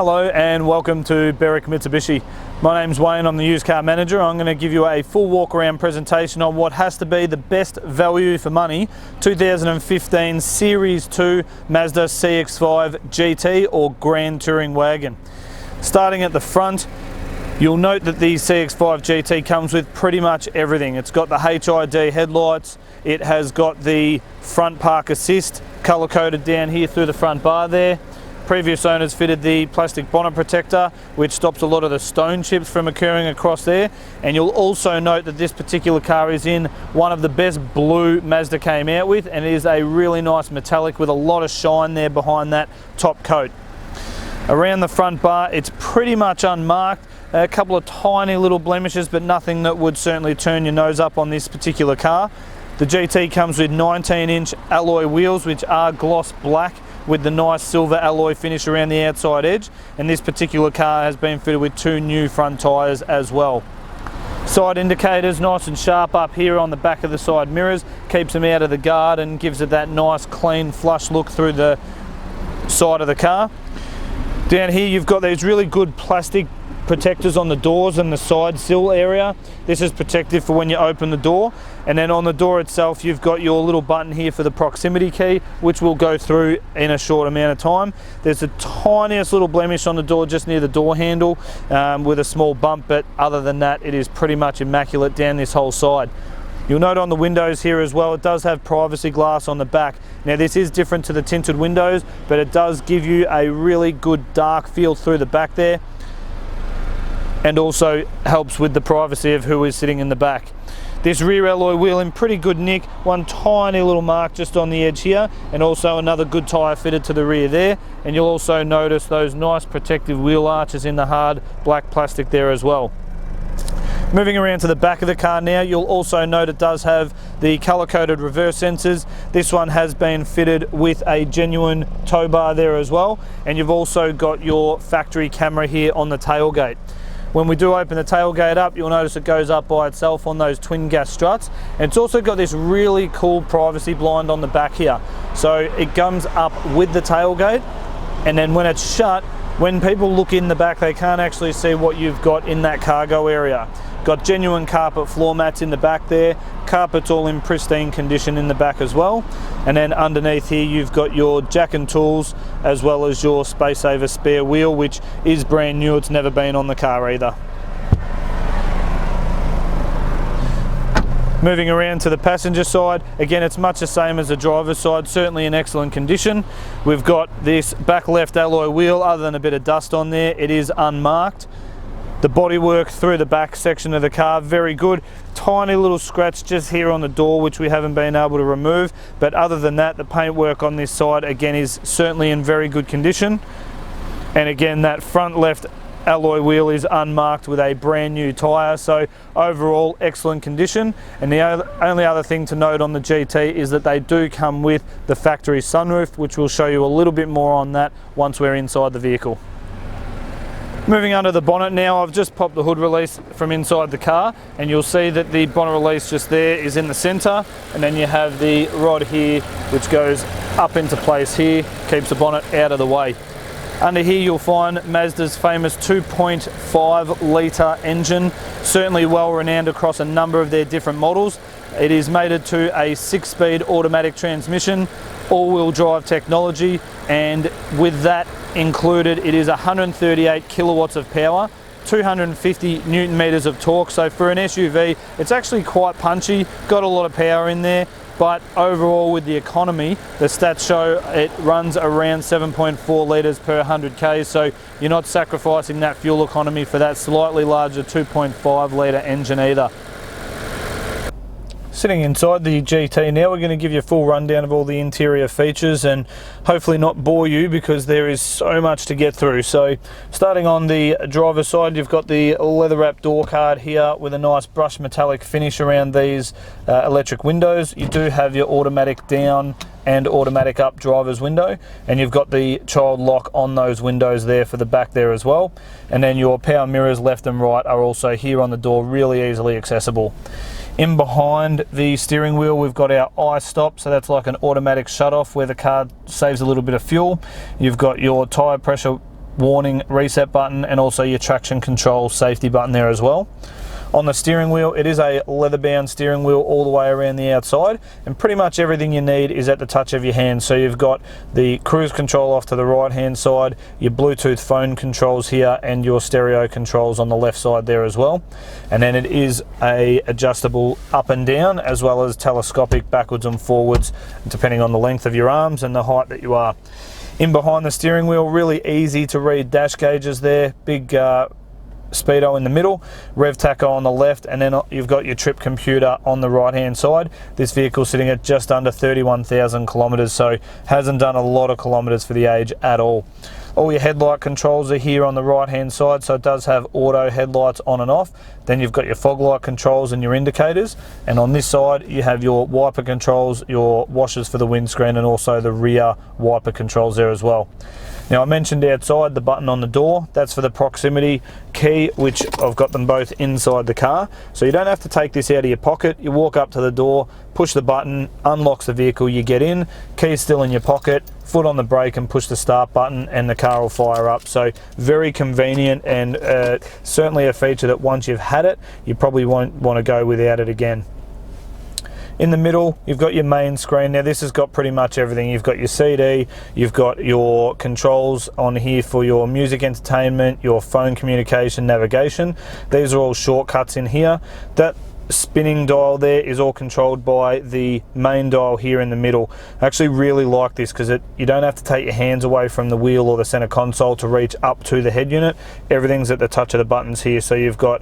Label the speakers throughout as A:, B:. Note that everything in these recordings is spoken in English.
A: Hello and welcome to Berwick Mitsubishi. My name's Wayne, I'm the used car manager. I'm going to give you a full walk around presentation on what has to be the best value for money 2015 Series 2 Mazda CX-5 GT or Grand Touring Wagon. Starting at the front, you'll note that the CX-5 GT comes with pretty much everything. It's got the HID headlights, it has got the front park assist colour coded down here through the front bar there. Previous owners fitted the plastic bonnet protector, which stops a lot of the stone chips from occurring across there. And you'll also note that this particular car is in one of the best blue Mazda came out with, and it is a really nice metallic with a lot of shine there behind that top coat. Around the front bar, it's pretty much unmarked. A couple of tiny little blemishes, but nothing that would certainly turn your nose up on this particular car. The GT comes with 19-inch alloy wheels, which are gloss black, with the nice silver alloy finish around the outside edge, and this particular car has been fitted with two new front tyres as well. Side indicators nice and sharp up here on the back of the side mirrors, keeps them out of the guard and gives it that nice clean flush look through the side of the car. Down here you've got these really good plastic protectors on the doors and the side sill area. This is protective for when you open the door, and then on the door itself you've got your little button here for the proximity key, which we'll go through in a short amount of time. There's a tiniest little blemish on the door just near the door handle with a small bump, but other than that it is pretty much immaculate down this whole side. You'll note on the windows here as well, it does have privacy glass on the back. Now this is different to the tinted windows, but it does give you a really good dark feel through the back there, and also helps with the privacy of who is sitting in the back. This rear alloy wheel in pretty good nick, one tiny little mark just on the edge here, and also another good tyre fitted to the rear there. And you'll also notice those nice protective wheel arches in the hard black plastic there as well. Moving around to the back of the car now, you'll also note it does have the colour-coded reverse sensors. This one has been fitted with a genuine tow bar there as well, and you've also got your factory camera here on the tailgate. When we do open the tailgate up, you'll notice it goes up by itself on those twin gas struts. And it's also got this really cool privacy blind on the back here. So it comes up with the tailgate, and then when it's shut, when people look in the back, they can't actually see what you've got in that cargo area. Got genuine carpet floor mats in the back there. Carpet's all in pristine condition in the back as well. And then underneath here you've got your jack and tools, as well as your Space Saver spare wheel, which is brand new. It's never been on the car either. Moving around to the passenger side, again it's much the same as the driver's side, certainly in excellent condition. We've got this back left alloy wheel, other than a bit of dust on there, it is unmarked. The bodywork through the back section of the car, very good. Tiny little scratch just here on the door, which we haven't been able to remove. But other than that, the paintwork on this side, again, is certainly in very good condition. And again, that front left alloy wheel is unmarked with a brand new tyre. So overall, excellent condition. And the only other thing to note on the GT is that they do come with the factory sunroof, which we'll show you a little bit more on that once we're inside the vehicle. Moving under the bonnet now, I've just popped the hood release from inside the car, and you'll see that the bonnet release just there is in the centre, and then you have the rod here which goes up into place here, keeps the bonnet out of the way. Under here you'll find Mazda's famous 2.5 litre engine, certainly well renowned across a number of their different models. It is mated to a 6-speed automatic transmission, all-wheel drive technology, and with that included, it is 138 kilowatts of power, 250 newton meters of torque. So for an SUV, it's actually quite punchy, got a lot of power in there, but overall with the economy, the stats show it runs around 7.4 litres per 100 k's, so you're not sacrificing that fuel economy for that slightly larger 2.5 litre engine either. Sitting inside the GT now, we're going to give you a full rundown of all the interior features and hopefully not bore you, because there is so much to get through. So starting on the driver's side, you've got the leather wrapped door card here with a nice brushed metallic finish around these electric windows. You do have your automatic down and automatic up driver's window, and you've got the child lock on those windows there for the back there as well. And then your power mirrors left and right are also here on the door, really easily accessible. In behind the steering wheel we've got our iStop, so that's like an automatic shut off where the car saves a little bit of fuel. You've got your tyre pressure warning reset button, and also your traction control safety button there as well. On the steering wheel, it is a leather bound steering wheel all the way around the outside, and pretty much everything you need is at the touch of your hand. So you've got the cruise control off to the right hand side, your Bluetooth phone controls here, and your stereo controls on the left side there as well. And then it is a adjustable up and down, as well as telescopic backwards and forwards, depending on the length of your arms and the height that you are. In behind the steering wheel, really easy to read dash gauges there, big speedo in the middle, rev tacho on the left, and then you've got your trip computer on the right hand side. This vehicle sitting at just under 31,000 kilometers, so hasn't done a lot of kilometers for the age at all. All your headlight controls are here on the right hand side, so it does have auto headlights on and off. Then you've got your fog light controls and your indicators, and on this side you have your wiper controls, your washers for the windscreen, and also the rear wiper controls there as well. Now, I mentioned outside the button on the door, that's for the proximity key, which I've got them both inside the car. So you don't have to take this out of your pocket. You walk up to the door, push the button, unlocks the vehicle, you get in, key's still in your pocket, foot on the brake and push the start button, and the car will fire up. So very convenient, and certainly a feature that once you've had it, you probably won't want to go without it again. In the middle, you've got your main screen. Now, this has got pretty much everything. You've got your CD, you've got your controls on here for your music entertainment, your phone communication, navigation. These are all shortcuts in here. That spinning dial there is all controlled by the main dial here in the middle. I actually really like this because you don't have to take your hands away from the wheel or the center console to reach up to the head unit. Everything's at the touch of the buttons here. So you've got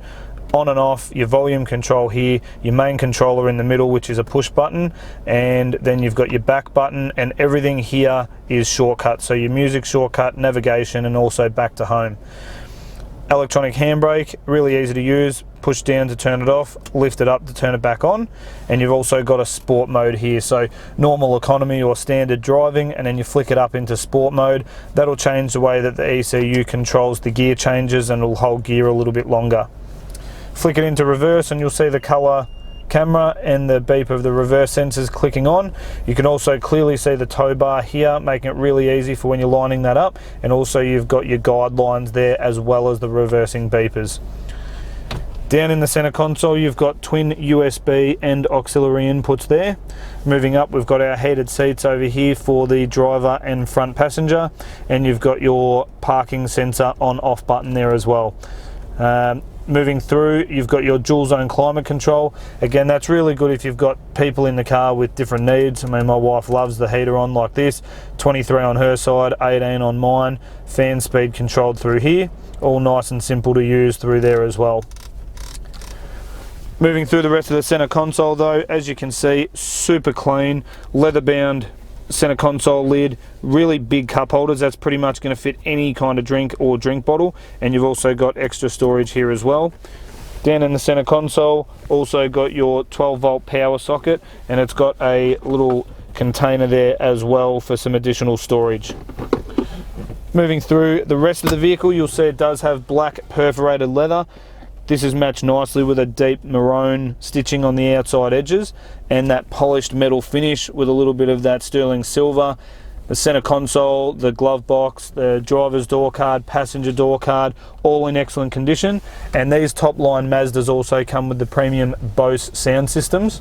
A: on and off, your volume control here, your main controller in the middle, which is a push button, and then you've got your back button, and everything here is shortcut. So your music shortcut, navigation, and also back to home. Electronic handbrake, really easy to use. Push down to turn it off, lift it up to turn it back on, and you've also got a sport mode here. So normal economy or standard driving, and then you flick it up into sport mode. That'll change the way that the ECU controls the gear changes, and it'll hold gear a little bit longer. Flick it into reverse and you'll see the colour camera and the beep of the reverse sensors clicking on. You can also clearly see the tow bar here, making it really easy for when you're lining that up, and also you've got your guidelines there as well as the reversing beepers. Down in the center console, you've got twin USB and auxiliary inputs there. Moving up, we've got our heated seats over here for the driver and front passenger, and you've got your parking sensor on off button there as well. Moving through, you've got your dual zone climate control. Again, that's really good if you've got people in the car with different needs. I mean, my wife loves the heater on like this, 23 on her side, 18 on mine, fan speed controlled through here, all nice and simple to use through there as well. Moving through the rest of the center console though, as you can see, super clean, leather bound center console lid, really big cup holders. That's pretty much going to fit any kind of drink or drink bottle, and you've also got extra storage here as well. Down in the center console, also got your 12-volt power socket, and it's got a little container there as well for some additional storage. Moving through the rest of the vehicle, you'll see it does have black perforated leather. This is matched nicely with a deep maroon stitching on the outside edges, and that polished metal finish with a little bit of that sterling silver. The center console, the glove box, the driver's door card, passenger door card, all in excellent condition. And these top line Mazdas also come with the premium Bose sound systems.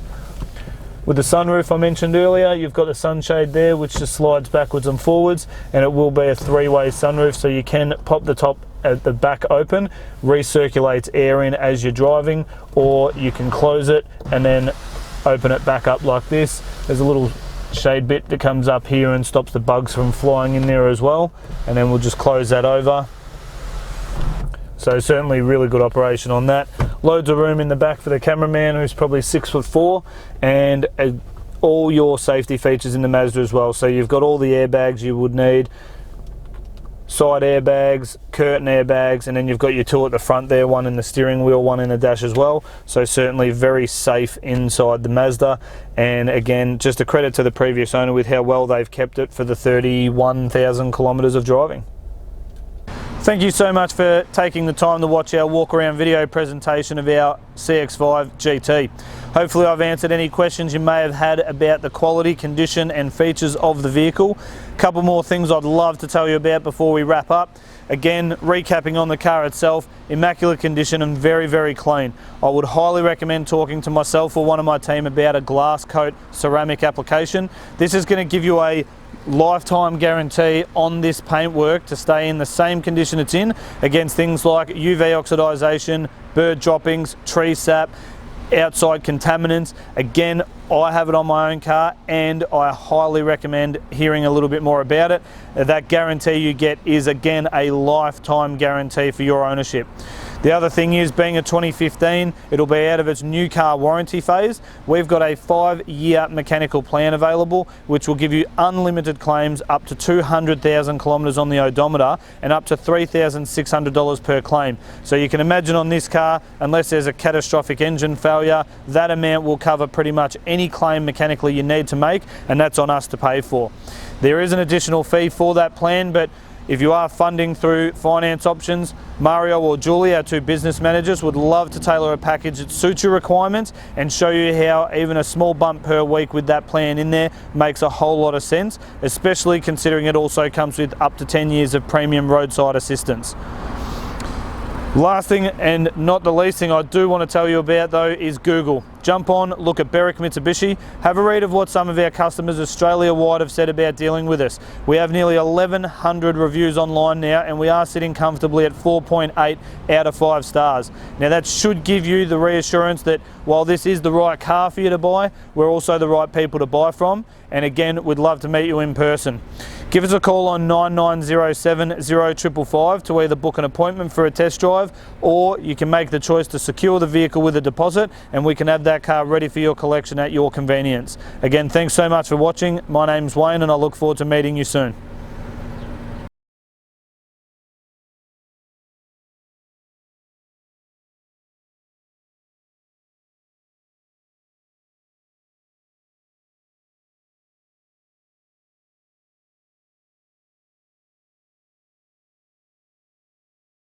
A: With the sunroof I mentioned earlier, you've got the sunshade there, which just slides backwards and forwards, and it will be a three-way sunroof, so you can pop the top at the back open, recirculates air in as you're driving, or you can close it and then open it back up like this. There's a little shade bit that comes up here and stops the bugs from flying in there as well, and then we'll just close that over. So certainly really good operation on that. Loads of room in the back for the cameraman, who's probably 6'4", and all your safety features in the Mazda as well. So you've got all the airbags you would need, side airbags, curtain airbags, and then you've got your two at the front there, one in the steering wheel, one in the dash as well. So certainly very safe inside the Mazda, and again, just a credit to the previous owner with how well they've kept it for the 31,000 kilometers of driving. Thank you so much for taking the time to watch our walk around video presentation of our CX-5 GT. Hopefully I've answered any questions you may have had about the quality, condition and features of the vehicle. A couple more things I'd love to tell you about before we wrap up. Again, recapping on the car itself, immaculate condition and very, very clean. I would highly recommend talking to myself or one of my team about a glass coat ceramic application. This is going to give you a lifetime guarantee on this paintwork to stay in the same condition it's in against things like UV oxidization, bird droppings, tree sap, outside contaminants. Again, I have it on my own car and I highly recommend hearing a little bit more about it. That guarantee you get is again a lifetime guarantee for your ownership. The other thing is, being a 2015, it'll be out of its new car warranty phase. We've got a 5-year mechanical plan available, which will give you unlimited claims up to 200,000 kilometres on the odometer and up to $3,600 per claim. So you can imagine on this car, unless there's a catastrophic engine failure, that amount will cover pretty much any claim mechanically you need to make, and that's on us to pay for. There is an additional fee for that plan, but if you are funding through finance options, Mario or Julie, our two business managers, would love to tailor a package that suits your requirements and show you how even a small bump per week with that plan in there makes a whole lot of sense, especially considering it also comes with up to 10 years of premium roadside assistance. Last thing and not the least thing I do want to tell you about though is Google. Jump on, look at Berwick Mitsubishi, have a read of what some of our customers Australia-wide have said about dealing with us. We have nearly 1,100 reviews online now and we are sitting comfortably at 4.8 out of 5 stars. Now that should give you the reassurance that while this is the right car for you to buy, we're also the right people to buy from, and again, we'd love to meet you in person. Give us a call on 9907 0555 to either book an appointment for a test drive, or you can make the choice to secure the vehicle with a deposit and we can have that car ready for your collection at your convenience. Again, thanks so much for watching. My name's Wayne and I look forward to meeting you soon.